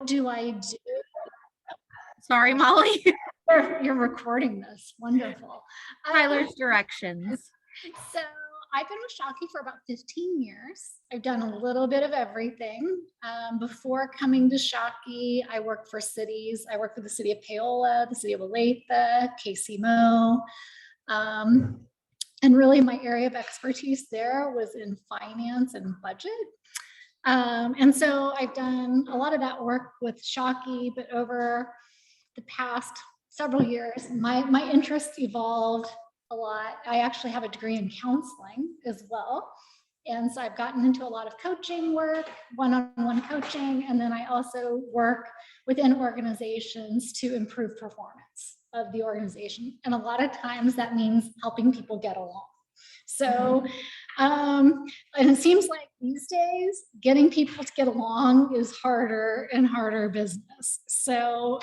do I do? Sorry, Molly. You're recording this. Wonderful. Tyler's directions. So I've been with Shockey for about 15 years. I've done a little bit of everything. Before coming to Shockey, I worked for cities. I worked for the city of Paola, the city of Olathe, KCMO. And really my area of expertise there was in finance and budget. And so I've done a lot of that work with Shockey, but over the past several years, my interests evolved a lot. I actually have a degree in counseling as well. And so I've gotten into a lot of coaching work, one-on-one coaching, and then I also work within organizations to improve performance of the organization. And a lot of times that means helping people get along. So, and it seems like these days, getting people to get along is harder and harder business. So,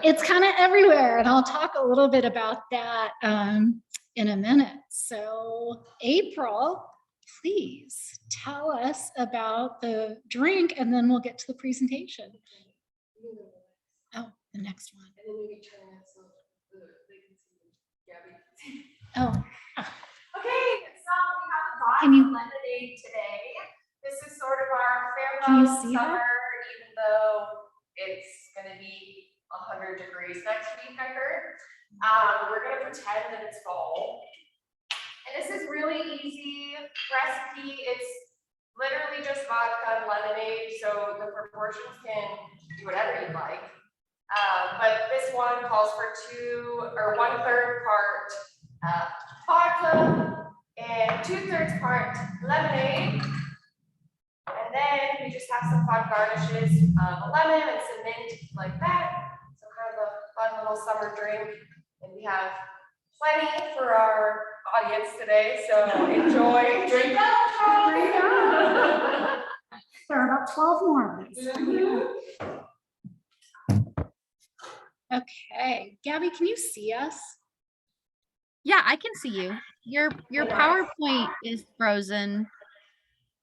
it's kind of everywhere. And I'll talk a little bit about that in a minute. So, April, please tell us about the drink and then we'll get to the presentation. Oh, the next one. And then we can turn it so they can see Gabby. Oh. Okay, so we have a bottle of lemonade today. This is sort of our farewell summer, even though it's going to be 100 degrees next week, I heard. We're going to pretend that it's fall. And this is really easy recipe. It's literally just vodka and lemonade, so the proportions can do whatever you like. But this one calls for 1/3 part vodka and 2/3 part lemonade. And then we just have some fun garnishes, a lemon and some mint like that. So kind of a fun little summer drink. And we have plenty for our audience today, so enjoy. Drink up, drink up. There are about 12 more of these. Okay, Gabby, can you see us? Yeah, I can see you. Your PowerPoint is frozen.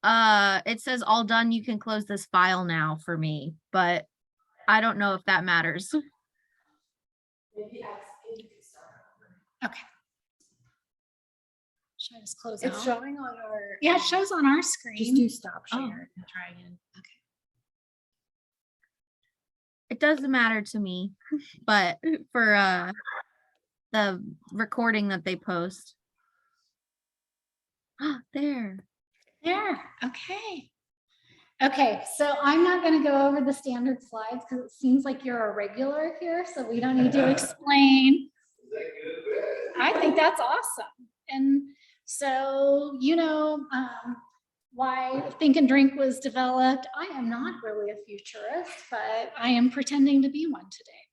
It says all done. You can close this file now for me, but I don't know if that matters. Maybe ask if you can start. Okay. Should I just close It's out? showing on our. Yeah, it shows on our screen. Just do stop share and try again. Okay. It doesn't matter to me, but for the recording that they post. There. Okay. Okay, so I'm not going to go over the standard slides because it seems like you're a regular here, so we don't need to explain. I think that's awesome. And so, why Think and Drink was developed. I am not really a futurist, but I am pretending to be one today.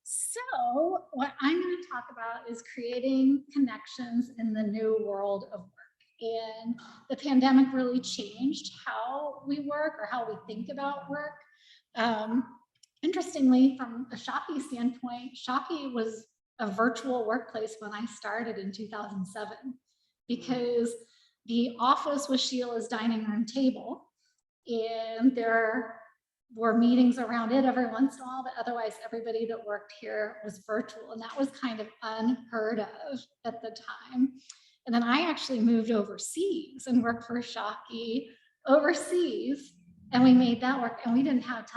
So what I'm going to talk about is creating connections in the new world of work. And the pandemic really changed how we work or how we think about work. Interestingly, from a Shockey standpoint, Shockey was a virtual workplace when I started in 2007, because the office was Sheila's dining room table, and there were meetings around it every once in a while, but otherwise everybody that worked here was virtual, and that was kind of unheard of at the time. And then I actually moved overseas and worked for Shockey overseas, and we made that work. And we didn't have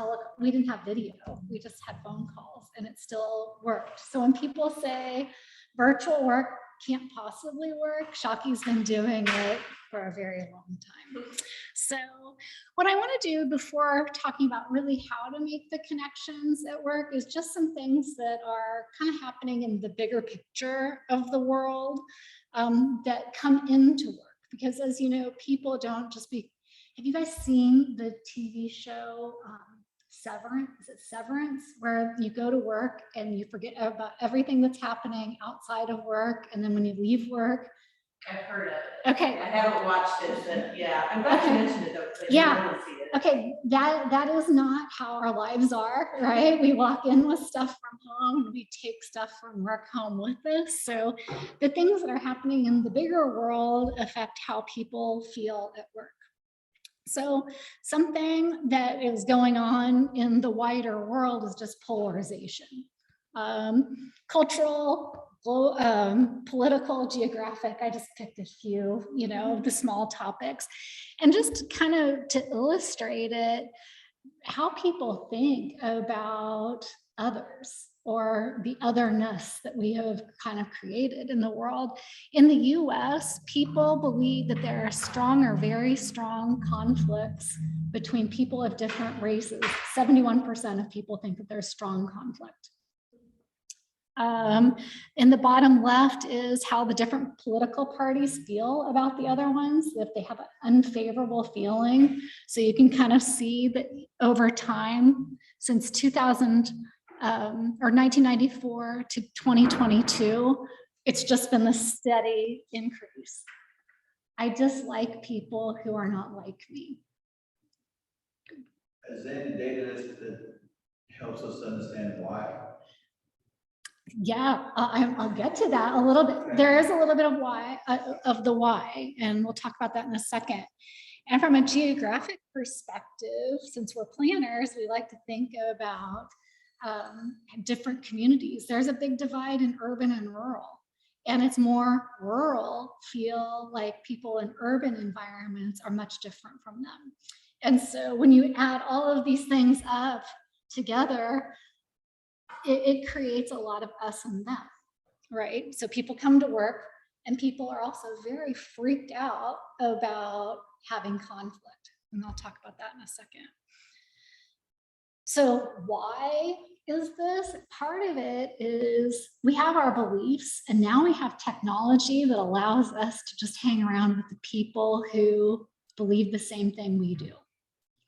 video, we just had phone calls, and it still worked. So when people say virtual work can't possibly work, Shockey's been doing it for a very long time. So what I want to do before talking about really how to make the connections at work is just some things that are kind of happening in the bigger picture of the world that come into work. Because as you know, people don't just be, have you guys seen the TV show Severance? Is it Severance? Where you go to work and you forget about everything that's happening outside of work, and then when you leave work. I've heard of it. Okay. I haven't watched it, but yeah, I'm glad you mentioned it though. Yeah. I didn't see it. Okay, that is not how our lives are, right? We walk in with stuff from home and we take stuff from work home with us. So the things that are happening in the bigger world affect how people feel at work. So something that is going on in the wider world is just polarization. Cultural, political, geographic, I just picked a few, you know, the small topics. And just kind of to illustrate it, how people think about others or the otherness that we have kind of created in the world. In the US, people believe that there are strong or very strong conflicts between people of different races. 71% of people think that there's strong conflict. In the bottom left is how the different political parties feel about the other ones, if they have an unfavorable feeling. So you can kind of see that over time, since 1994 to 2022, it's just been a steady increase. I dislike people who are not like me. Is there any data that helps us understand why? Yeah, I'll get to that a little bit. There is a little bit of why, of the why, and we'll talk about that in a second. And from a geographic perspective, since we're planners, we like to think about different communities. There's a big divide in urban and rural, and it's more rural feel like people in urban environments are much different from them. And so when you add all of these things up together, it creates a lot of us and them, right? So people come to work and people are also very freaked out about having conflict. And I'll talk about that in a second. So why is this? Part of it is we have our beliefs, and now we have technology that allows us to just hang around with the people who believe the same thing we do,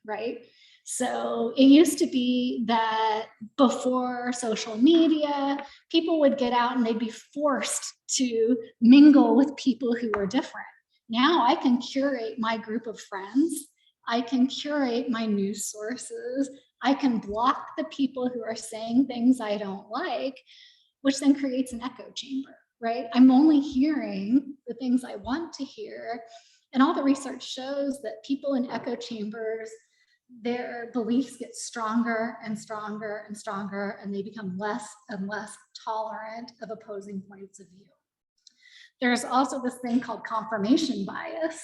right? So it used to be that before social media, people would get out and they'd be forced to mingle with people who were different. Now I can curate my group of friends. I can curate my news sources. I can block the people who are saying things I don't like, which then creates an echo chamber, right? I'm only hearing the things I want to hear. And all the research shows that people in echo chambers, their beliefs get stronger and stronger and stronger, and they become less and less tolerant of opposing points of view. There's also this thing called confirmation bias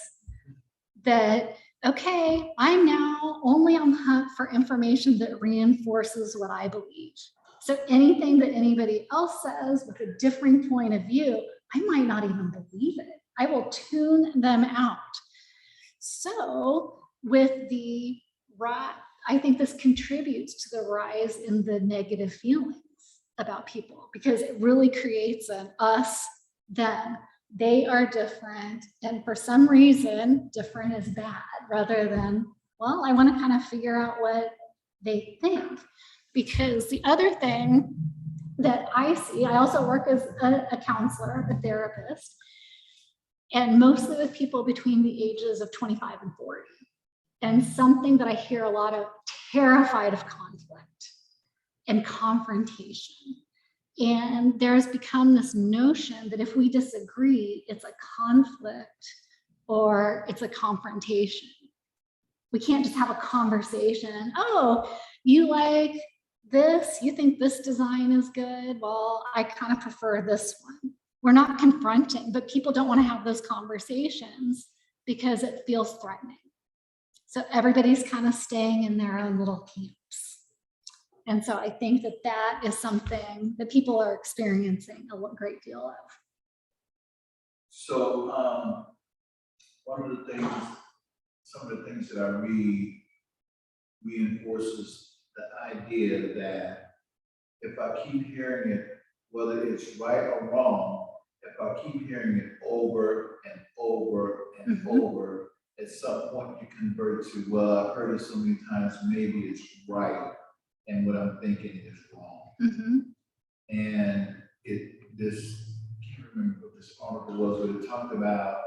that, okay, I'm now only on the hunt for information that reinforces what I believe. So anything that anybody else says with a differing point of view, I might not even believe it. I will tune them out. So with the I think this contributes to the rise in the negative feelings about people, because it really creates an us, them. They are different, and for some reason, different is bad, rather than, well, I want to kind of figure out what they think. Because the other thing that I see, I also work as a counselor, a therapist, and mostly with people between the ages of 25 and 40. And something that I hear a lot of, terrified of conflict and confrontation. And there's become this notion that if we disagree, it's a conflict or it's a confrontation. We can't just have a conversation. Oh, you like this? You think this design is good? Well, I kind of prefer this one. We're not confronting, but people don't want to have those conversations because it feels threatening. So everybody's kind of staying in their own little camps. And so I think that that is something that people are experiencing a great deal of. So one of the things, some of the things that I read reinforces the idea that if I keep hearing it, whether it's right or wrong, if I keep hearing it over and over and over, at some point you convert to, well, I've heard it so many times, maybe it's right, and what I'm thinking is wrong. And this, I can't remember what this article was, but it talked about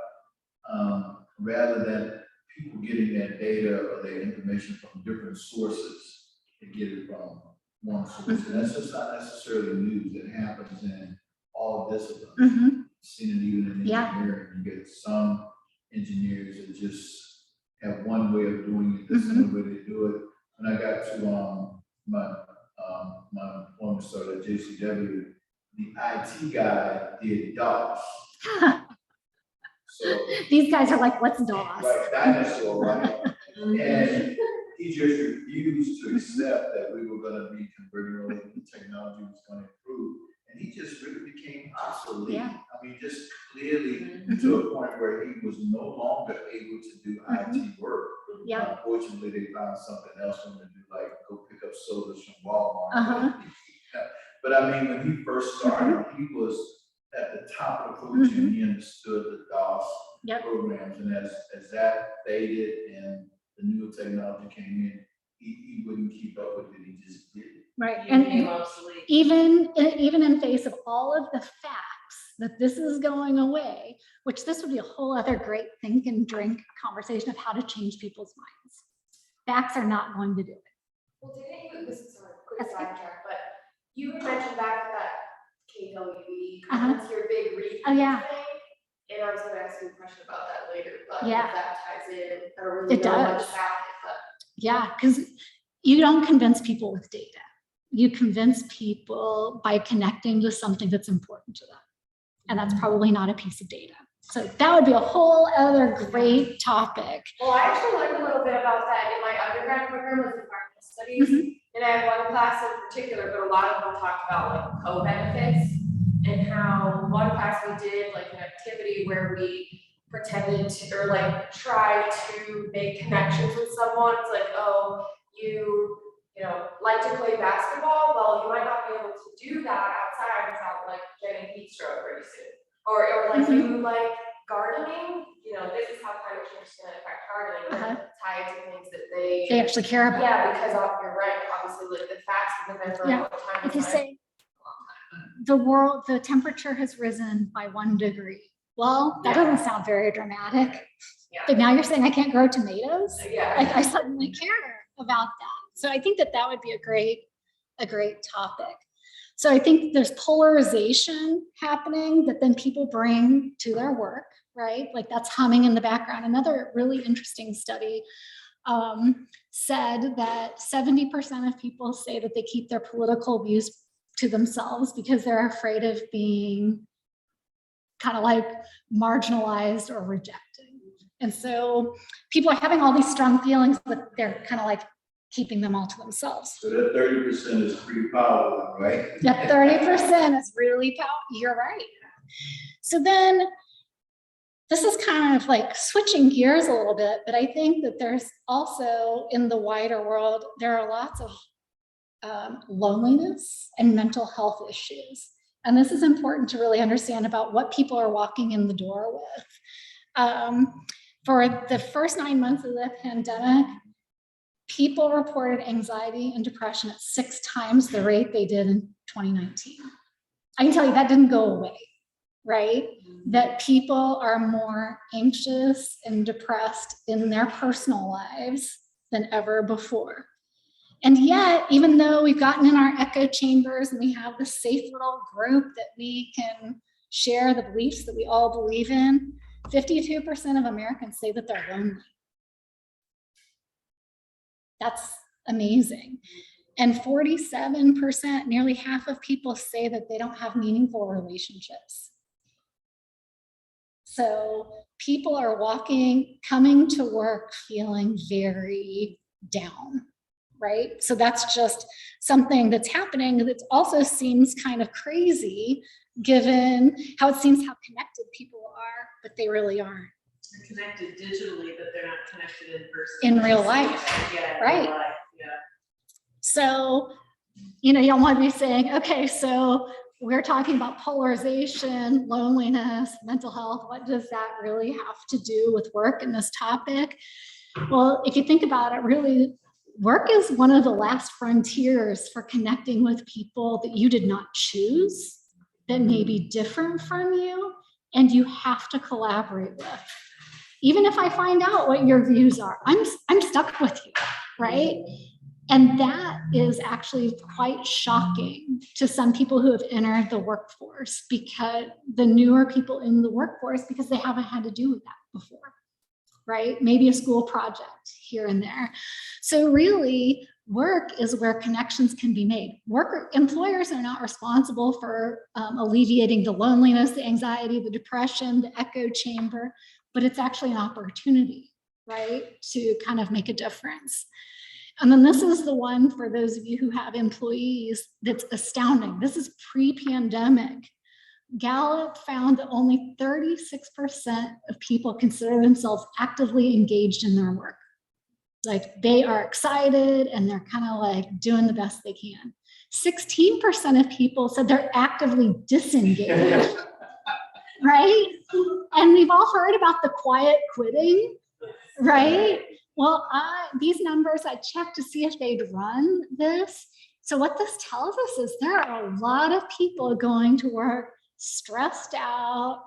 rather than people getting their data or their information from different sources, they get it from one source. And that's just not necessarily news. It happens in all disciplines. I've seen it even in engineering. You get some engineers that just have one way of doing it, this is the way they do it. When I got to my former start at JCW, the IT guy did DOS. So These guys are like, what's DOS? right, dinosaur, right? And he just refused to accept that we were gonna be converting over, the technology was gonna improve. And he just really became obsolete. Yeah. I mean, just clearly to a point where he was no longer able to do IT work. Yeah. Unfortunately, they found something else for him to do, like go pick up sodas from Walmart. But I mean, when he first started, he was at the top of the food chain. He understood the DOS programs, and as that faded and the newer technology came in, he wouldn't keep up with it. He just didn't. Right, and even in face of all of the facts that this is going away, which this would be a whole other great think and drink conversation of how to change people's minds. Facts are not going to do it. Well, didn't you, this is a quick sidetrack, but you had mentioned back at that KWE conference, your big read thing, and I was gonna ask you a question about that later, but if that ties in, I don't really know much about it, but. Yeah, because you don't convince people with data. You convince people by connecting to something that's important to them. And that's probably not a piece of data. So that would be a whole other great topic. Well, I actually learned a little bit about that in my undergrad program with environmental studies. And I have one class in particular, but a lot of them talked about like co-benefits and how one class we did like an activity where we pretended to, or like try to make connections with someone. It's like, oh, you like to play basketball, well, you might not be able to do that outside without like getting heat stroke pretty soon. Or like you like gardening, this is how climate change is gonna affect gardening, tied to things that they actually care about. Yeah, because you're right, obviously like the facts have been there for a long time. If you say the temperature has risen by 1 degree. Well, that doesn't sound very dramatic. But now you're saying I can't grow tomatoes? I suddenly care about that. So I think that would be a great topic. So I think there's polarization happening that then people bring to their work, right? Like that's humming in the background. Another really interesting study said that 70% of people say that they keep their political views to themselves because they're afraid of being kind of like marginalized or rejected. And so people are having all these strong feelings, but they're kind of like keeping them all to themselves. So that 30% is pretty powerful, right? Yeah, 30% is really powerful. You're right. So then this is kind of like switching gears a little bit, but I think that there's also in the wider world, there are lots of loneliness and mental health issues. And this is important to really understand about what people are walking in the door with. For the first 9 months of the pandemic, people reported anxiety and depression at 6 times the rate they did in 2019. I can tell you that didn't go away, right? That people are more anxious and depressed in their personal lives than ever before. And yet, even though we've gotten in our echo chambers and we have this safe little group that we can share the beliefs that we all believe in, 52% of Americans say that they're lonely. That's amazing. And 47%, nearly half of people say that they don't have meaningful relationships. So people are coming to work feeling very down, right? So that's just something that's happening that also seems kind of crazy given how it seems how connected people are, but they really aren't. They're connected digitally, but they're not connected in person. In real life, right? So, you don't want to be saying, okay, so we're talking about polarization, loneliness, mental health. What does that really have to do with work in this topic? Well, if you think about it, really, work is one of the last frontiers for connecting with people that you did not choose, that may be different from you, and you have to collaborate with. Even if I find out what your views are, I'm stuck with you, right? And that is actually quite shocking to some people who have entered the workforce, because the newer people in the workforce, because they haven't had to do that before. right? Maybe a school project here and there. So really, work is where connections can be made. Employers are not responsible for alleviating the loneliness, the anxiety, the depression, the echo chamber, but it's actually an opportunity, right, to kind of make a difference. And then this is the one for those of you who have employees that's astounding. This is pre-pandemic. Gallup found that only 36% of people consider themselves actively engaged in their work. Like they are excited and they're kind of like doing the best they can. 16% of people said they're actively disengaged, right? And we've all heard about the quiet quitting, right? Well, these numbers, I checked to see if they'd run this. So what this tells us is there are a lot of people going to work stressed out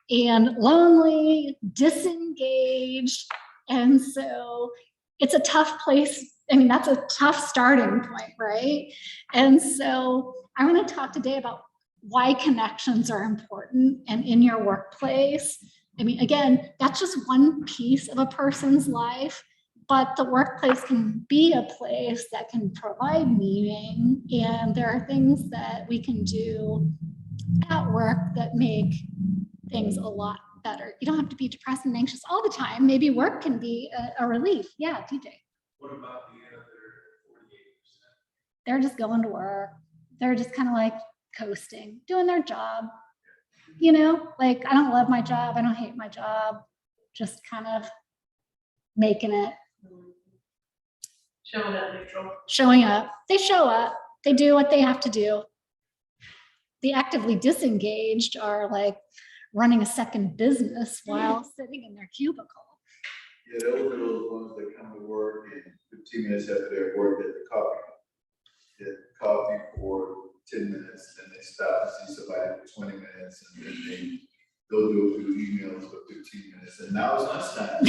and lonely, disengaged. And so it's a tough place. I mean, that's a tough starting point, right? And so I want to talk today about why connections are important and in your workplace. I mean, again, that's just one piece of a person's life, but the workplace can be a place that can provide meaning. And there are things that we can do at work that make things a lot better. You don't have to be depressed and anxious all the time. Maybe work can be a relief. Yeah, DJ. What about the other 48%? They're just going to work. They're just kind of like coasting, doing their job. You know, like I don't love my job. I don't hate my job. Just kind of making it. Showing up neutral. Showing up. They show up. They do what they have to do. The actively disengaged are like running a second business while sitting in their cubicle. Yeah, those are those ones that come to work and 15 minutes after their work get coffee for 10 minutes, then they stop and see somebody for 20 minutes, and then they'll do a few emails for 15 minutes, and now it's lunchtime.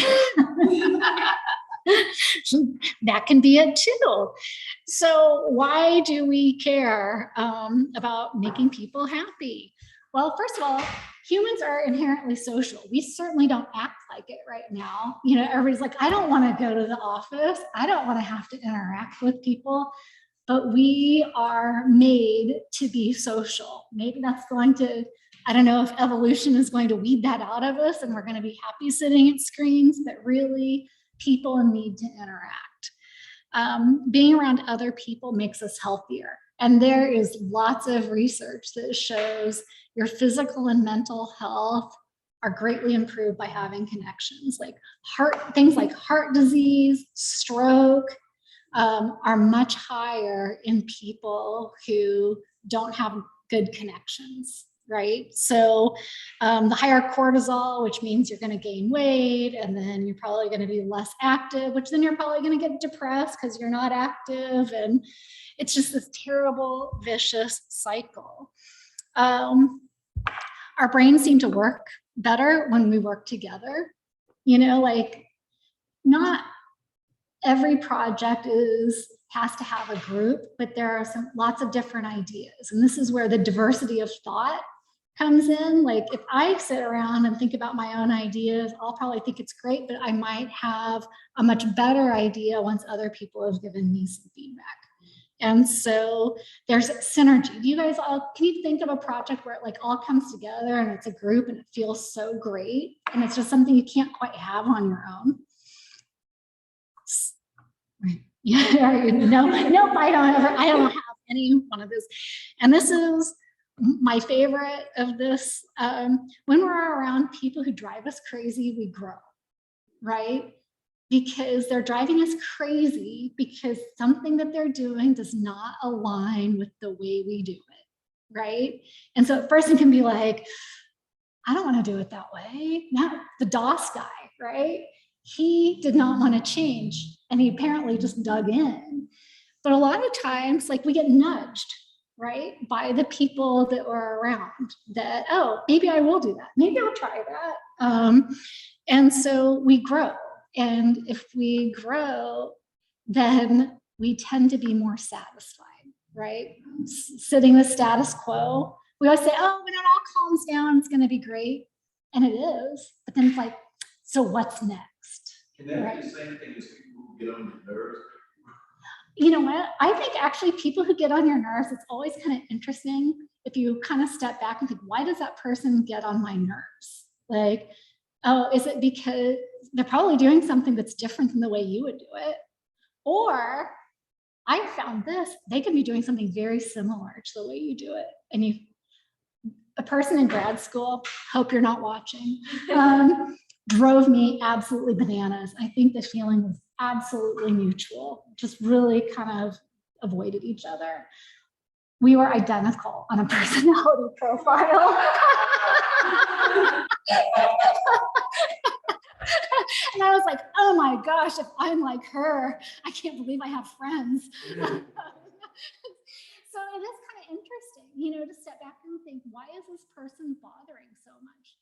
That can be it too. So why do we care about making people happy? Well, first of all, humans are inherently social. We certainly don't act like it right now. You know, everybody's like, I don't want to go to the office. I don't want to have to interact with people. But we are made to be social. Maybe that's going to, I don't know if evolution is going to weed that out of us and we're going to be happy sitting at screens, but really people need to interact. Being around other people makes us healthier. And there is lots of research that shows your physical and mental health are greatly improved by having connections, like things like heart disease, stroke, are much higher in people who don't have good connections, right? So the higher cortisol, which means you're going to gain weight, and then you're probably going to be less active, which then you're probably going to get depressed because you're not active. And it's just this terrible, vicious cycle. Our brains seem to work better when we work together. You know, like not every project has to have a group, but there are lots of different ideas. And this is where the diversity of thought comes in. Like if I sit around and think about my own ideas, I'll probably think it's great, but I might have a much better idea once other people have given me some feedback. And so there's synergy. Do you guys all, can you think of a project where it like all comes together and it's a group and it feels so great and it's just something you can't quite have on your own? Yeah, no, I don't have any one of those. And this is my favorite of this. When we're around people who drive us crazy, we grow, right? Because they're driving us crazy because something that they're doing does not align with the way we do it, right? And so a person can be like, I don't want to do it that way. Not the DOS guy, right? He did not want to change, and he apparently just dug in. But a lot of times, like we get nudged, right, by the people that were around that, oh, maybe I will do that. Maybe I'll try that. And so we grow. And if we grow, then we tend to be more satisfied, right? Sitting with status quo. We always say, oh, when it all calms down, it's going to be great. And it is. But then it's like, so what's next? Can that be the same thing as people who get on your nerves? You know what? I think actually people who get on your nerves, it's always kind of interesting if you kind of step back and think, why does that person get on my nerves? Like, oh, is it because they're probably doing something that's different than the way you would do it? Or I found this, they could be doing something very similar to the way you do it. And a person in grad school, hope you're not watching, drove me absolutely bananas. I think the feeling was absolutely mutual, just really kind of avoided each other. We were identical on a personality profile. And I was like, oh my gosh, if I'm like her, I can't believe I have friends. So it is kind of interesting, you know, to step back and think, why is this person bothering me so much?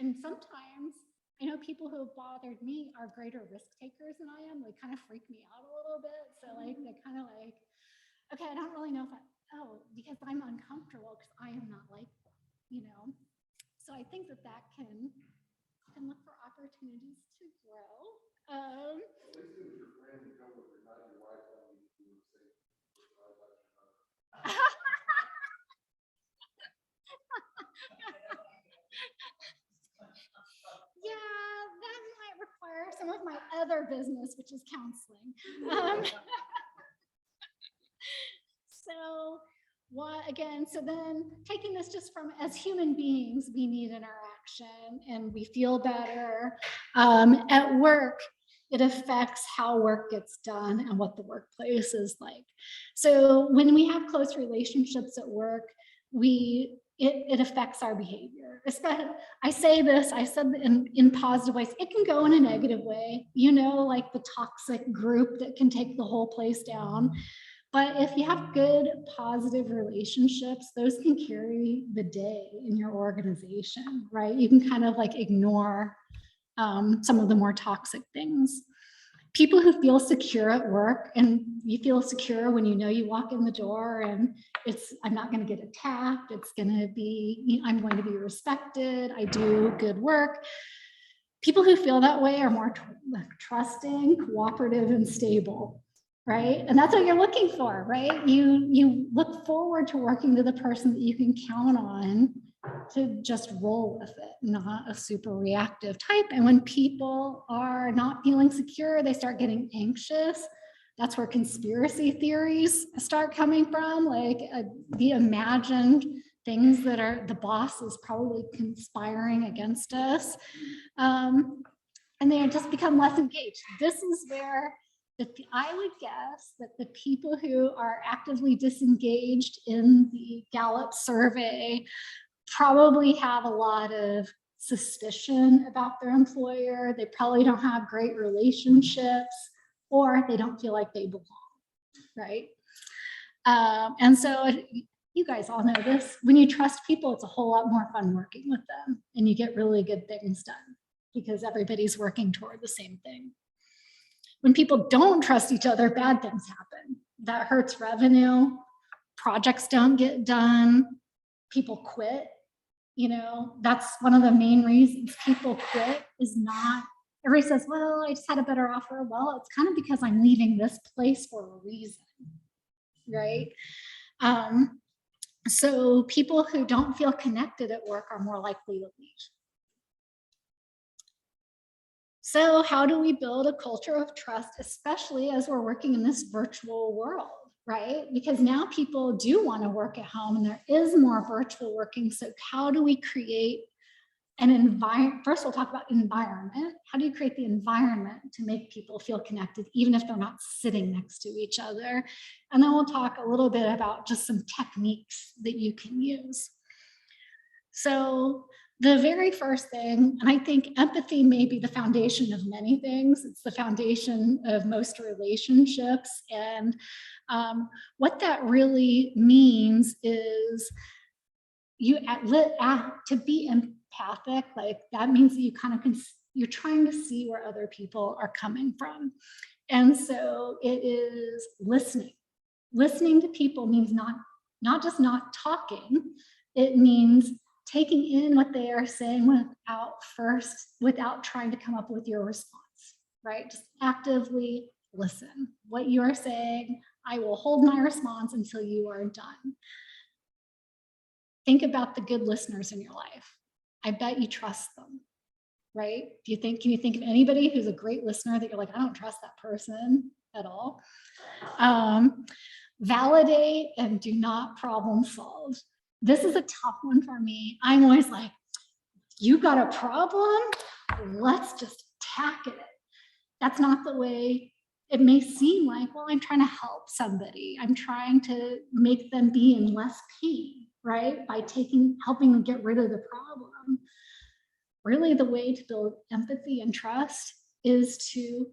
And sometimes, I know people who have bothered me are greater risk takers than I am. They kind of freak me out a little bit. So like, they're kind of like, okay, I don't really know if because I'm uncomfortable because I am not like them, you know? So I think that can look for opportunities to grow. Yeah, that might require some of my other business, which is counseling. So so then taking this just from as human beings, we need interaction and we feel better. At work, it affects how work gets done and what the workplace is like. So when we have close relationships at work, it affects our behavior. Especially, I said in positive ways, it can go in a negative way, you know, like the toxic group that can take the whole place down. But if you have good, positive relationships, those can carry the day in your organization, right? You can kind of like ignore some of the more toxic things. People who feel secure at work, and you feel secure when you know you walk in the door and I'm not going to get attacked. It's going to be, I'm going to be respected. I do good work. People who feel that way are more trusting, cooperative, and stable. Right? And that's what you're looking for, right? You look forward to working with a person that you can count on to just roll with it, not a super reactive type. And when people are not feeling secure, they start getting anxious. That's where conspiracy theories start coming from, like the imagined things that are the boss is probably conspiring against us. And they just become less engaged. This is where I would guess that the people who are actively disengaged in the Gallup survey probably have a lot of suspicion about their employer. They probably don't have great relationships, or they don't feel like they belong, right? And so you guys all know this. When you trust people, it's a whole lot more fun working with them, and you get really good things done because everybody's working toward the same thing. When people don't trust each other, bad things happen. That hurts revenue. Projects don't get done. People quit. You know, that's one of the main reasons people quit is not, everybody says, well, I just had a better offer. Well, it's kind of because I'm leaving this place for a reason, right? So people who don't feel connected at work are more likely to leave. So how do we build a culture of trust, especially as we're working in this virtual world, right? Because now people do want to work at home and there is more virtual working. So how do we create an environment? First, we'll talk about environment. How do you create the environment to make people feel connected, even if they're not sitting next to each other? And then we'll talk a little bit about just some techniques that you can use. So the very first thing, and I think empathy may be the foundation of many things. It's the foundation of most relationships. And what that really means is to be empathic, like that means that you kind of you're trying to see where other people are coming from. And so it is listening. Listening to people means not just not talking, it means taking in what they are saying without trying to come up with your response. right? Just actively listen. What you are saying, I will hold my response until you are done. Think about the good listeners in your life. I bet you trust them, right? Can you think of anybody who's a great listener that you're like, I don't trust that person at all? Validate and do not problem solve. This is a tough one for me. I'm always like, you got a problem? Let's just tackle it. That's not the way it may seem like, well, I'm trying to help somebody. I'm trying to make them be in less pain, right? By helping them get rid of the problem. Really, the way to build empathy and trust is to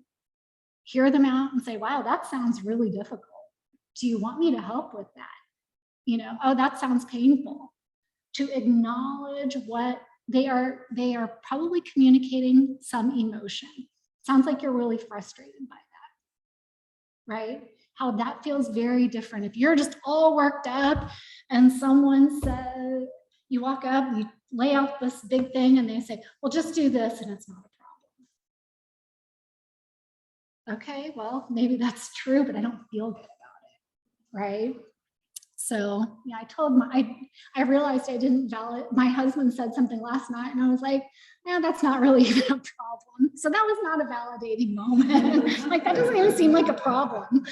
hear them out and say, wow, that sounds really difficult. Do you want me to help with that? Oh, that sounds painful. To acknowledge what they are probably communicating some emotion. Sounds like you're really frustrated by that, right? How that feels very different. If you're just all worked up and someone says, you walk up, you lay out this big thing and they say, well, just do this and it's not a problem. Okay, well, maybe that's true, but I don't feel good about it, right? So yeah, I realized I didn't validate. My husband said something last night and I was like, yeah, that's not really a problem. So that was not a validating moment. Like that doesn't even seem like a problem.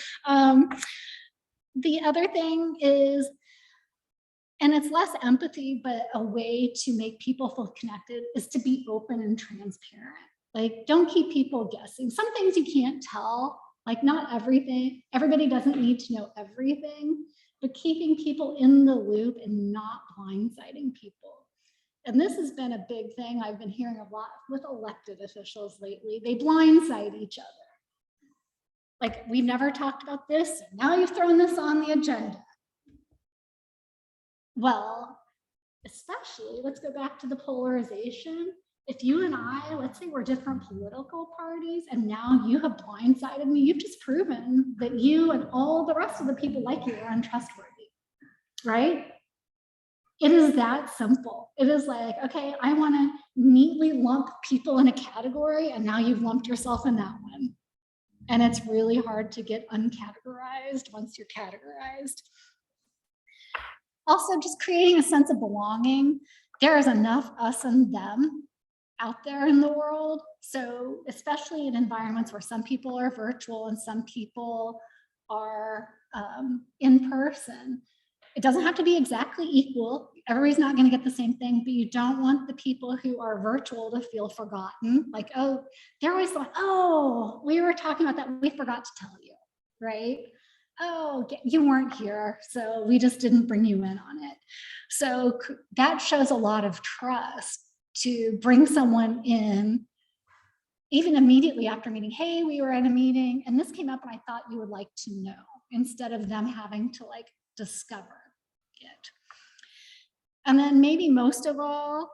The other thing is, and it's less empathy, but a way to make people feel connected is to be open and transparent. Like don't keep people guessing. Some things you can't tell, like not everything. Everybody doesn't need to know everything. But keeping people in the loop and not blindsiding people. And this has been a big thing I've been hearing a lot with elected officials lately. They blindside each other. Like, we never talked about this, and now you've thrown this on the agenda. Well, especially, let's go back to the polarization. If you and I, let's say we're different political parties, and now you have blindsided me, you've just proven that you and all the rest of the people like you are untrustworthy, right? It is that simple. It is like, okay, I want to neatly lump people in a category, and now you've lumped yourself in that one. And it's really hard to get uncategorized once you're categorized. Also, just creating a sense of belonging. There is enough us and them out there in the world. So especially in environments where some people are virtual and some people are in person, it doesn't have to be exactly equal. Everybody's not going to get the same thing, but you don't want the people who are virtual to feel forgotten. Like, oh, they're always like, oh, we were talking about that, we forgot to tell you, right? Oh, you weren't here, so we just didn't bring you in on it. So that shows a lot of trust to bring someone in, even immediately after meeting. Hey, we were at a meeting and this came up and I thought you would like to know, instead of them having to like discover it. And then maybe most of all,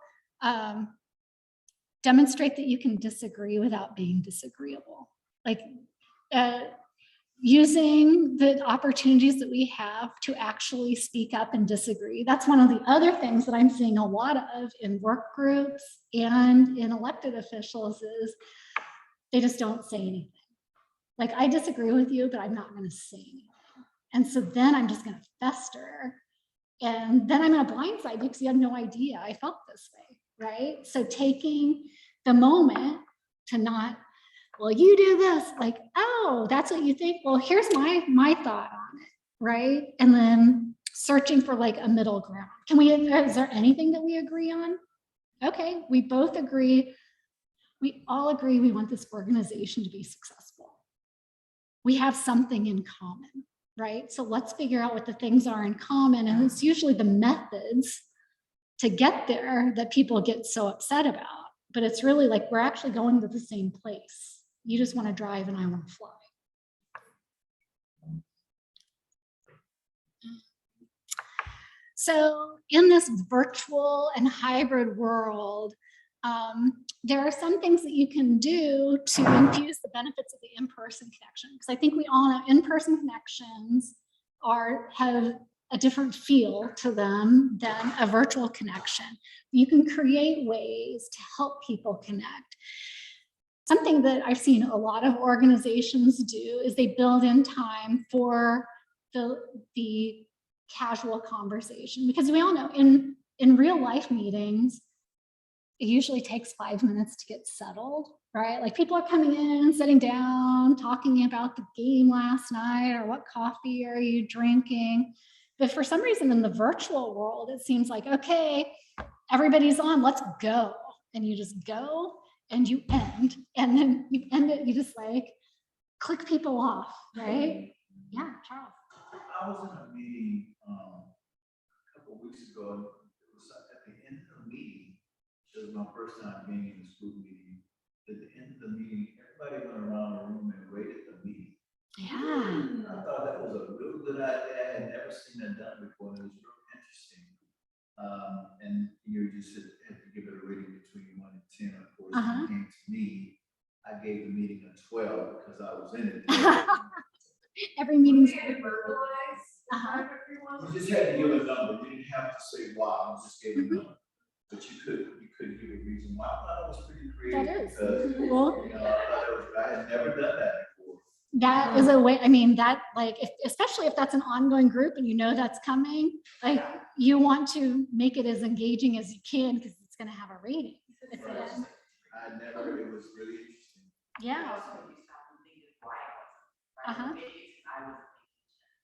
demonstrate that you can disagree without being disagreeable. Like using the opportunities that we have to actually speak up and disagree. That's one of the other things that I'm seeing a lot of in work groups and in elected officials is they just don't say anything. Like, I disagree with you, but I'm not going to say anything. And so then I'm just going to fester. And then I'm going to blindside you because you have no idea I felt this way, right? So taking the moment to not, well, you do this, like, oh, that's what you think. Well, here's my thought on it, right? And then searching for like a middle ground. Is there anything that we agree on? Okay, we both agree. We all agree we want this organization to be successful. We have something in common, right? So let's figure out what the things are in common. And it's usually the methods to get there that people get so upset about. But it's really like we're actually going to the same place. You just want to drive and I want to fly. So in this virtual and hybrid world, there are some things that you can do to infuse the benefits of the in-person connection. Because I think we all know in-person connections have a different feel to them than a virtual connection. You can create ways to help people connect. something that I've seen a lot of organizations do is they build in time for the casual conversation, because we all know in real life meetings, it usually takes 5 minutes to get settled, right? Like people are coming in, sitting down, talking about the game last night or what coffee are you drinking. But for some reason in the virtual world, it seems like, okay, everybody's on, let's go. And you just go and you end. And then you end it, you just like click people off, right? Yeah, Charles. I was in a meeting, a couple of weeks ago, and it was at the end of the meeting, it was my first time being in this group meeting. At the end of the meeting, everybody went around the room and rated the meeting. Yeah. I thought that was a real good idea. I had never seen that done before, and it was real interesting. And you just had to give it a rating between 1 and 10. Of course, when it came to me, I gave the meeting a 12 because I was in it. Every meeting's Verbalize. You just had to give a number. You didn't have to say why. You just gave a number. But you could give a reason why. I thought it was pretty creative. That is. Because, Well, I had never done that before. that is a way, I mean, that like, especially if that's an ongoing group and you know that's coming, like you want to make it as engaging as you can because it's going to have a rating at the end. It was really interesting. Yeah.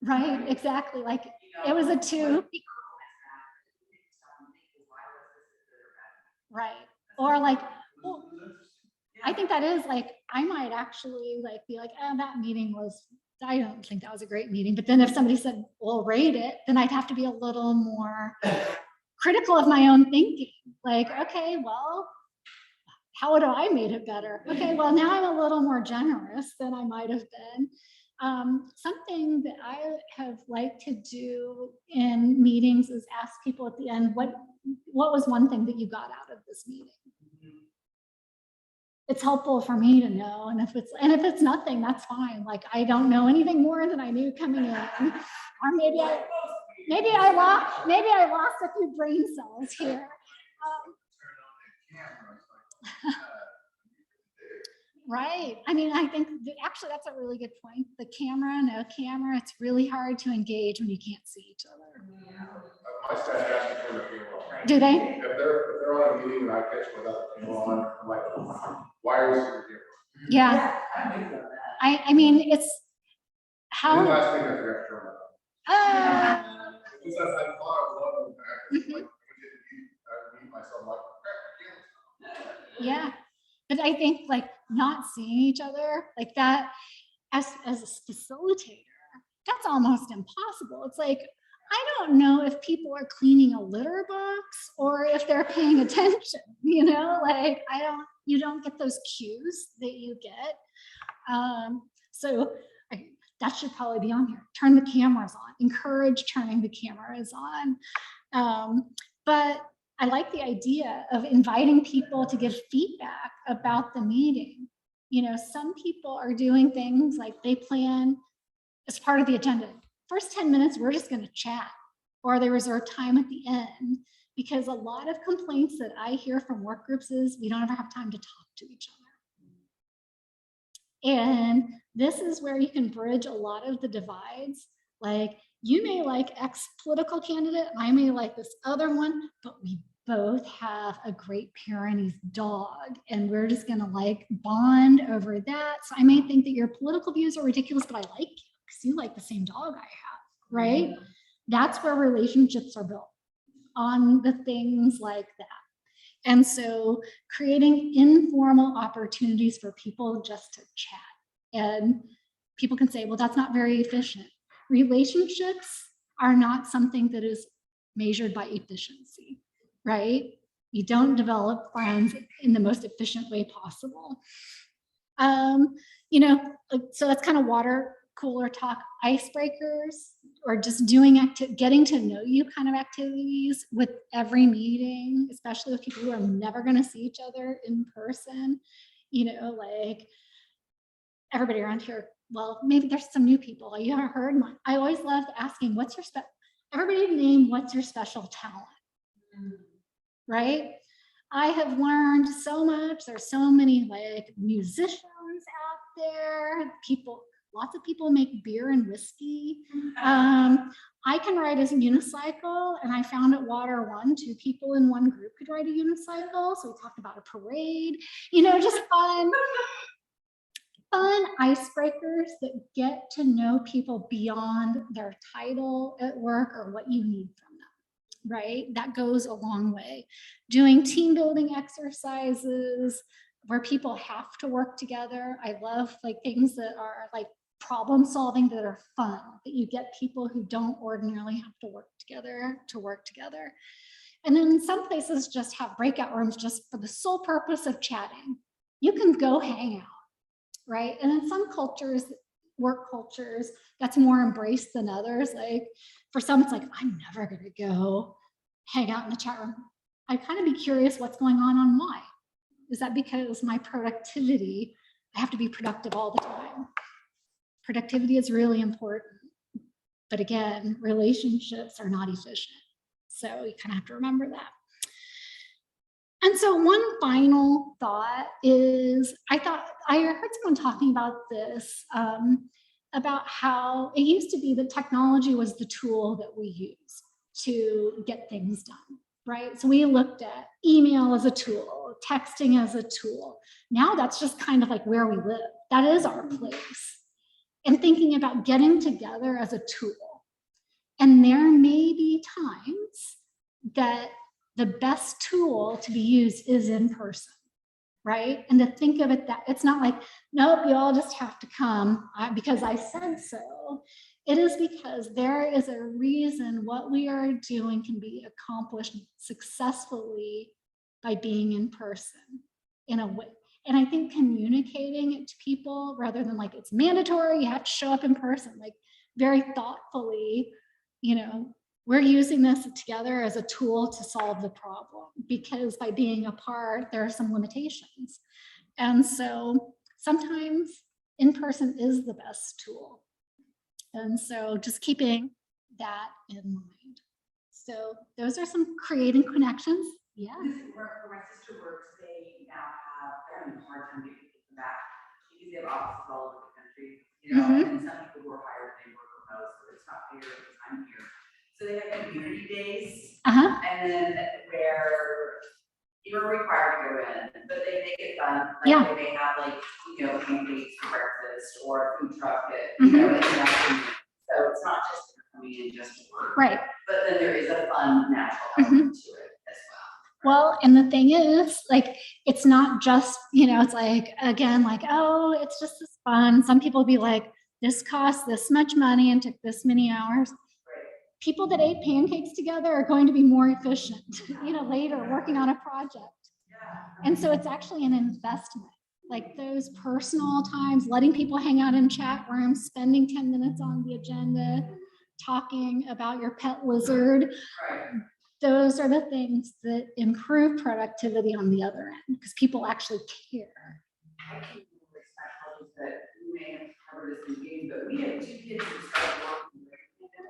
Right, exactly. Like it was a 2. Right. Or like, well, I think that is like, I might actually like be like, oh, that meeting was, I don't think that was a great meeting. But then if somebody said, well, rate it, then I'd have to be a little more critical of my own thinking. Like, okay, well, how would I made it better? Okay, well, now I'm a little more generous than I might have been. Something that I have liked to do in meetings is ask people at the end, what was one thing that you got out of this meeting? It's helpful for me to know, and if it's nothing, that's fine. Like I don't know anything more than I knew coming in, or maybe I lost a few brain cells here. Right. I mean, I think actually that's a really good point. The camera, no camera, it's really hard to engage when you can't see each other. My staff has to turn the camera on. Do they? If they're on a meeting and I catch without the camera on, I'm like, why is your camera? Yeah. I mean, it's how. And last thing I forgot to turn on. Because I thought I was on the back, like, I meet myself like, yeah. But I think like not seeing each other like that as a facilitator, that's almost impossible. It's like, I don't know if people are cleaning a litter box or if they're paying attention, you know, like you don't get those cues that you get. So that should probably be on here. Turn the cameras on, encourage turning the cameras on. But I like the idea of inviting people to give feedback about the meeting. You know, some people are doing things like they plan as part of the agenda. First 10 minutes, we're just going to chat, or they reserve time at the end, because a lot of complaints that I hear from work groups is we don't ever have time to talk to each other. And this is where you can bridge a lot of the divides. Like you may like X political candidate, I may like this other one, but we both have a great Pyrenees dog and we're just gonna like bond over that. So I may think that your political views are ridiculous, but I like you because you like the same dog I have, right? Mm-hmm. That's where relationships are built, on the things like that. And so creating informal opportunities for people just to chat. And people can say, well, that's not very efficient. Relationships are not something that is measured by efficiency, right? You don't develop friends in the most efficient way possible. You know, so that's kind of water cooler talk, icebreakers, or just doing getting to know you kind of activities with every meeting, especially with people who are never going to see each other in person. You know, like everybody around here, well, maybe there's some new people. You haven't heard mine. I always love asking, what's your everybody name what's your special talent, right? I have learned so much. There's so many like musicians out there. Lots of people make beer and whiskey. I can ride a unicycle, and I found at Water One, 2 people in one group could ride a unicycle. So we talked about a parade, just fun icebreakers that get to know people beyond their title at work or what you need from them, right? That goes a long way. Doing team building exercises where people have to work together. I love like things that are like problem solving that are fun, that you get people who don't ordinarily have to work together. And then some places just have breakout rooms just for the sole purpose of chatting. You can go hang out, right? And in some cultures, work cultures, that's more embraced than others. Like for some, it's like, I'm never gonna go hang out in the chat room. I'd kind of be curious what's going on why. Is that because my productivity, I have to be productive all the time? Productivity is really important. But again, relationships are not efficient. So you kind of have to remember that. And so one final thought is, I heard someone talking about this, about how it used to be that technology was the tool that we use to get things done, right? So we looked at email as a tool, texting as a tool. Now that's just kind of like where we live. That is our place. And thinking about getting together as a tool. And there may be times that the best tool to be used is in person, right? And to think of it that it's not like, nope, you all just have to come because I said so. It is because there is a reason what we are doing can be accomplished successfully by being in person in a way. And I think communicating it to people rather than like it's mandatory, you have to show up in person, like very thoughtfully, we're using this together as a tool to solve the problem, because by being apart, there are some limitations. And so sometimes in person is the best tool. And so just keeping that in mind. So those are some creating connections. Yeah. Where my sister works, they now they're having a hard time getting people back because they have offices all over the country, and some people who are hired, they work remote, so it's not fair because I'm here. So they have community days, and then where you're required to go in, but they make it fun. Like they have pancakes for breakfast or a food truck that, so it's not just coming in just to work. Right. But then there is a fun natural element to it as well. Well, and the thing is, like, it's not just, it's like, again, like, oh, it's just this fun. Some people be like, this costs this much money and took this many hours. People that ate pancakes together are going to be more efficient, later working on a project. And so it's actually an investment, like those personal times, letting people hang out in chat rooms, spending 10 minutes on the agenda, talking about your pet lizard. Those are the things that improve productivity on the other end, because people actually care. I can't remember exactly that we may have covered this in the game, but we have 2 kids who started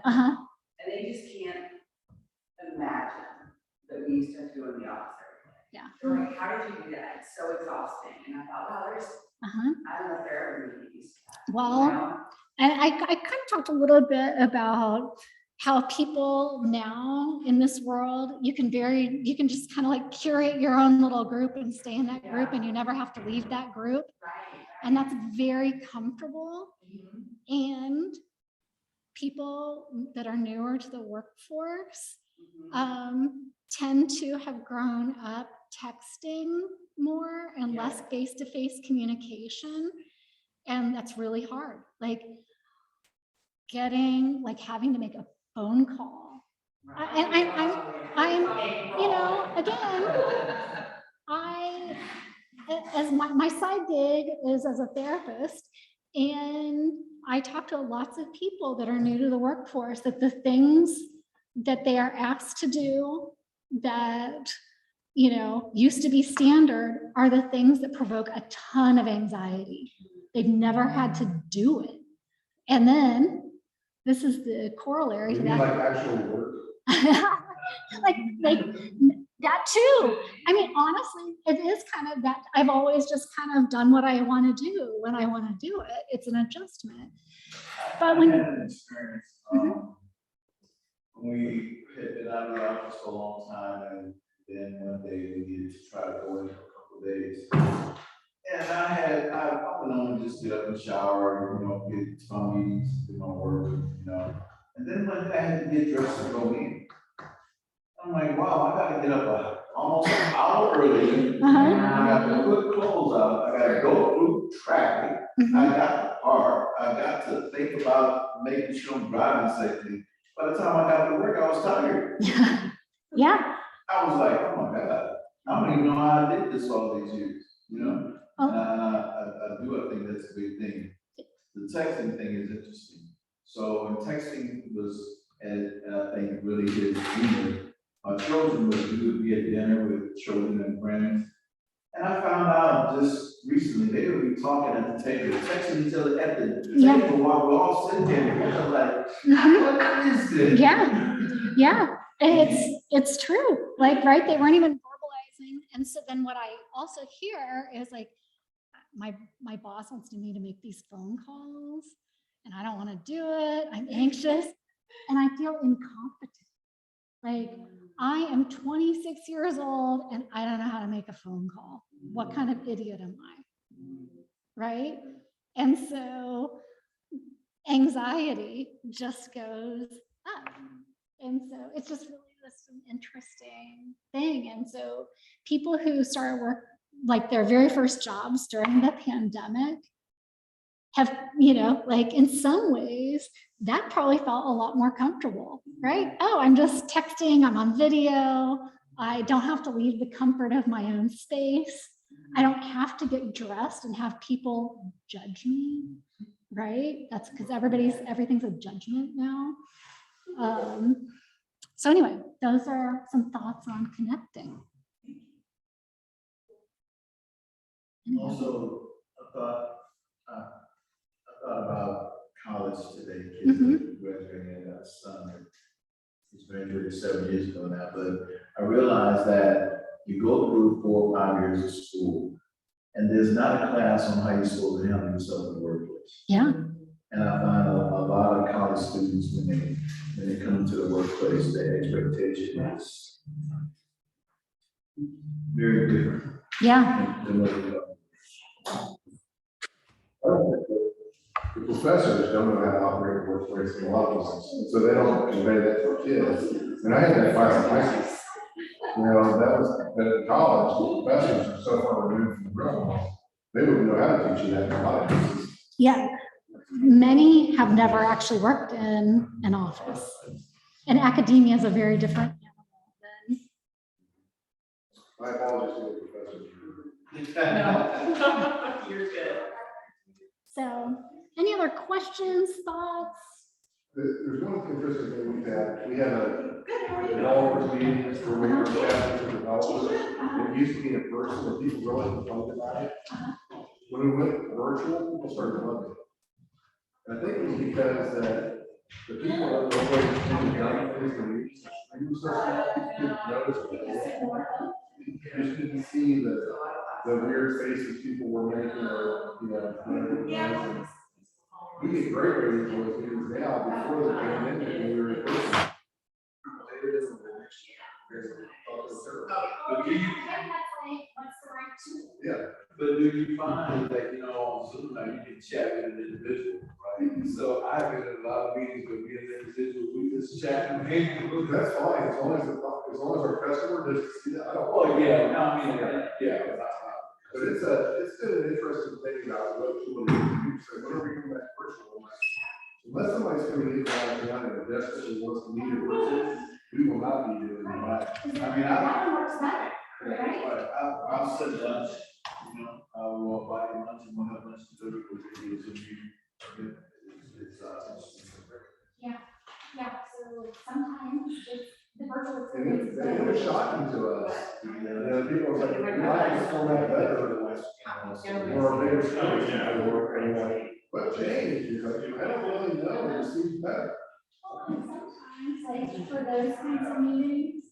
working. And they just can't imagine that we used to do in the office every day. Yeah. They're like, how did you do that? It's so exhausting. And I thought, well, I don't know if they're ever going to get used to that. Well, and I kind of talked a little bit about how people now in this world, you can just kind of like curate your own little group and stay in that group, and you never have to leave that group. Right. And that's very comfortable. And people that are newer to the workforce tend to have grown up texting more and less face-to-face communication. And that's really hard. Like having to make a phone call. As my side gig is as a therapist, and I talk to lots of people that are new to the workforce, that the things that they are asked to do that, used to be standard are the things that provoke a ton of anxiety. They've never had to do it. And then this is the corollary to that. Like actual work? like That too. I mean, honestly, it is kind of that. I've always just kind of done what I want to do when I want to do it. It's an adjustment. But I when had an experience, Mhm. we had been out of the office for a long time, and then one day we needed to try to go in for a couple of days. And I went on and just get up and shower, get to my meetings, do my work, And then one day I had to get dressed and go in. I'm like, wow, I gotta get up almost an hour early. And I got to put clothes on, I gotta go through traffic. I got to park, I got to think about making sure I'm driving safely. By the time I got to work, I was tired. Yeah. I was like, oh my God, I don't even know how I did this all these years, Oh. And I think that's a big thing. The texting thing is interesting. So when texting was, and I think really his humor, my children would be at dinner with children and friends. And I found out just recently, they would be talking at the table, texting each other at the table while we're all sitting there together, like, what is this? Yeah, it's true. Like, right, they weren't even verbalizing. And so then what I also hear is like, my boss wants me to make these phone calls and I don't want to do it. I'm anxious and I feel incompetent. Like, I am 26 years old and I don't know how to make a phone call. What kind of idiot am I? Right? And so anxiety just goes up. And so it's just really just an interesting thing. And so people who started work, like their very first jobs during the pandemic, have, like in some ways, that probably felt a lot more comfortable, right? Oh, I'm just texting, I'm on video, I don't have to leave the comfort of my own space. I don't have to get dressed and have people judge me, right? That's because everything's a judgment now. So anyway, those are some thoughts on connecting. Also, I thought about college today, kids that graduating. I got a son, he's graduated 7 years ago now, but I realized that you go through 4 or 5 years of school, and there's not a class on how you're supposed to handle yourself in the workplace. Yeah. And I find a lot of college students, when they come to the workplace, their expectation is very different. Yeah. Than what they The professors don't know how to operate the workplace in a lot of cases, so they don't convey that to kids. And I had that class in high school. That was, but in college, the professors are so far removed from the room, they wouldn't know how to teach you that in college. Yeah. Many have never actually worked in an office. And academia is a very different animal than. My apologies to the professors. No. You're good. So, any other questions, thoughts? There's one interesting thing we had. We had a developers meeting where we were chatting with developers. It used to be in person, and people really complained about it. When we went virtual, people started loving it. I think it was because that the people that were always doing young things and we didn't notice it. You just didn't see the weird faces people were making, or whatever. We get great ratings on those meetings now. Before the pandemic, when we were in person. Yeah. But do you find that, on Zoom now you can chat with an individual, right? So I've been in a lot of meetings with me as an individual, we just chat with him. That's fine, as long as our customer doesn't see that. I don't. Oh, yeah, no, I mean, yeah. But it's been an interesting thing about what people do. So whenever we come back virtual, unless somebody's coming in down at a desk that wants to meet in person, we will not be doing that. I mean, I'll set lunch, I will buy you lunch and we'll have lunch delivered with you. It's Yeah, so sometimes it's the virtual And experience. it was shocking to us. People were like, we like this format better. Or bigger screens. And like, what changed? You're like, I don't really know. It seems better. Well, and sometimes, like for those kinds of meetings,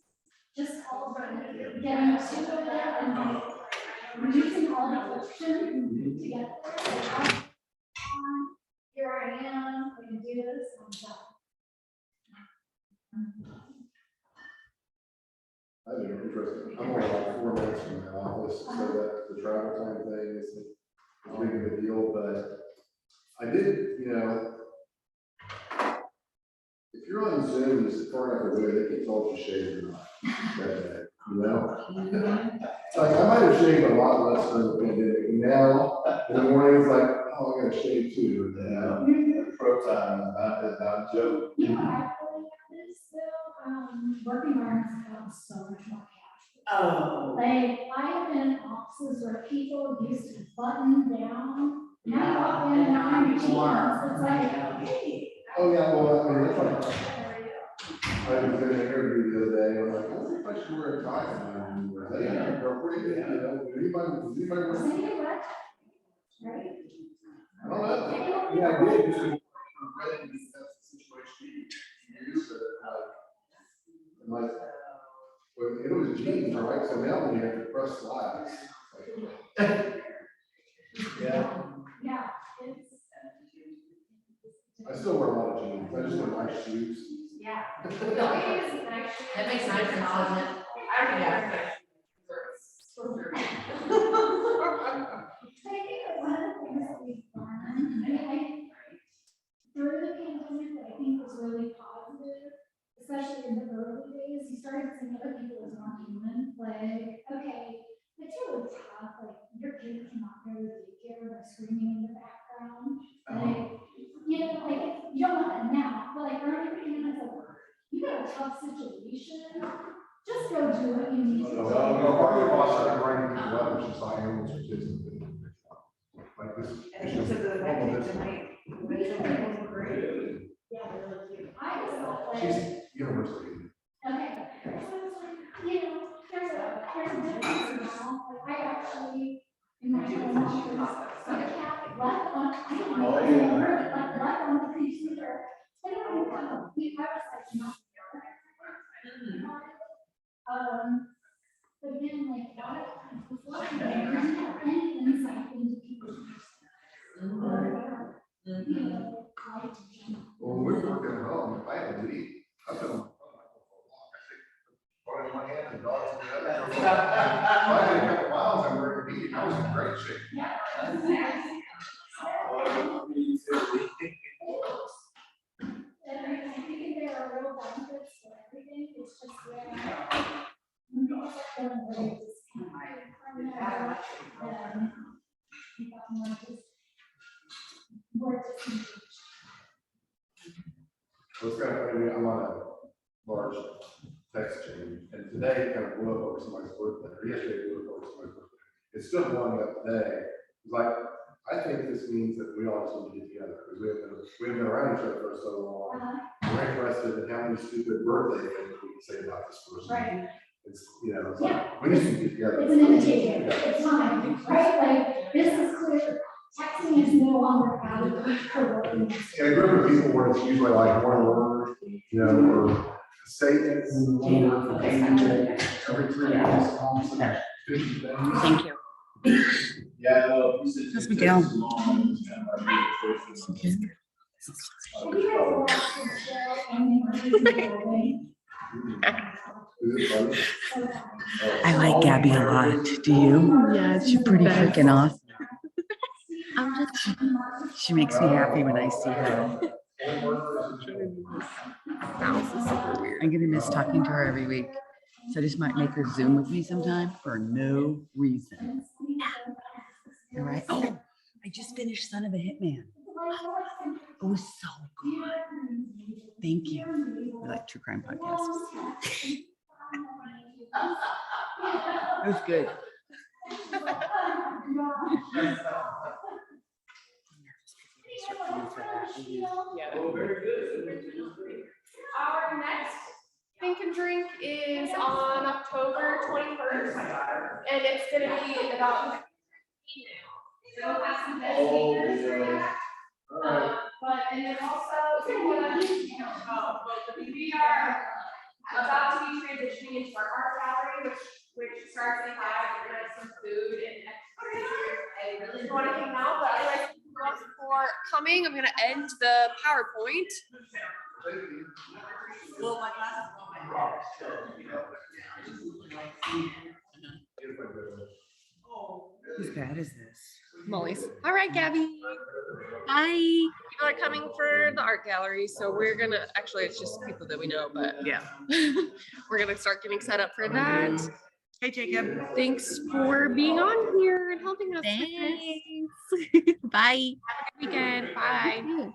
just all about getting to it and like reducing all the friction to get there. Like, here I am, I can do this, I'm done. I think it's interesting. I'm only like 4 minutes from my office, so that the travel time thing is a big of a deal, but I did, you know, if you're on Zoom, you sit far enough away, they can tell if you shaved or not. That day, you know? It's like, I might have shaved a lot less during the pandemic, and now, in the morning, it's like, oh, I gotta shave too. Yeah, pro time is not a joke. You know, I really got this though, work environments have gotten so much more casual. Oh. Like, I've been in offices where people used to button down. Now you walk in and I'm jeans, it's like, hey. Oh, yeah, well, I mean, it's like, I was in an interview the other day, and I'm like, I wonder if I should wear a tie tonight. They are appropriate, you know, does anybody wear? Same here, right? Right? I don't know. Yeah, I did. Just to- that's the situation you use, but like, when it was jeans, right? So now when you have to press slides. Yeah. Yeah, it's. I still wear a lot of jeans. I just wear nice shoes. Yeah. That makes a difference, doesn't it? I don't know. I think that one of the things that we've learned, through the pandemic, that I think was really positive, especially in the early days, you started seeing other people as more human. Like, okay, it's really tough. Like, your kids cannot go to daycare, they're screaming in the background. Like, you know, like, you don't want that now, but like, early parents, like, you got a tough situation, just go do what you need to do. No, part of the boss started writing these letters, just like animals for kids. Like this. Yeah, I just thought like. She's university. Okay, so it's like, you know, there's a difference now, like I actually, in my own office, my cat left on, I don't know, Oh, yeah. like left on the computer. And I don't know, I was like, not. But again, like, a lot of times, before I didn't have any insight into people's. You know, life. Well, when we were working at home, if I had to leave, I was on my phone for a walk. I think, one in one hand and dogs in the other. If I had a couple miles, I were in a meeting, I was in great shape. Yeah. And I think there are real benefits for everything, it's just where. When people start feeling really disconnected from that, then you got more disengaged. Well, it's kind of funny, I'm on a large text chain, and today it kind of blew up over somebody's birthday, or yesterday it blew up over somebody's birthday. It's still blowing up today. It's like, I think this means that we all just need to get together, because we haven't been around each other for so long. We're interested in how many stupid birthday things we can say about this person. Right. It's, you know, it's like, we just need to get together. It's an invitation, it's time, right? Like, this is clear, texting is no longer out of reach for working. In a group of people where it's usually like one word, you know, or statements, one word for every 3 minutes. Thank you. Yeah, no, you said. Yes, Miguel. Have you guys watched the show, InPerson Connections? I like Gabby a lot. Do you? Yeah, She's pretty freaking awesome. I'm just She makes me happy when I see her. mouse is super weird. I'm gonna miss talking to her every week. So I just might make her Zoom with me sometime for no reason. All right. Oh, I just finished Son of a Hitman. It was so good. Thank you. I like true crime podcasts. It was good. Oh, very good. Our next Think and Drink is on October 21st, and it's gonna be about. So we'll have some speakers for that. But, and then also, we are about to be transitioning into our coming. I'm gonna end the PowerPoint. Well, my glasses Whose bad is this? Molly's. All right, Gabby. Bye. People are coming for the art gallery, so we're gonna, actually, it's just people that we know, but Yeah. we're gonna start getting set up for that. Hey, Jacob. Thanks for being on here and helping us with this. Thanks. Bye. Weekend. Bye.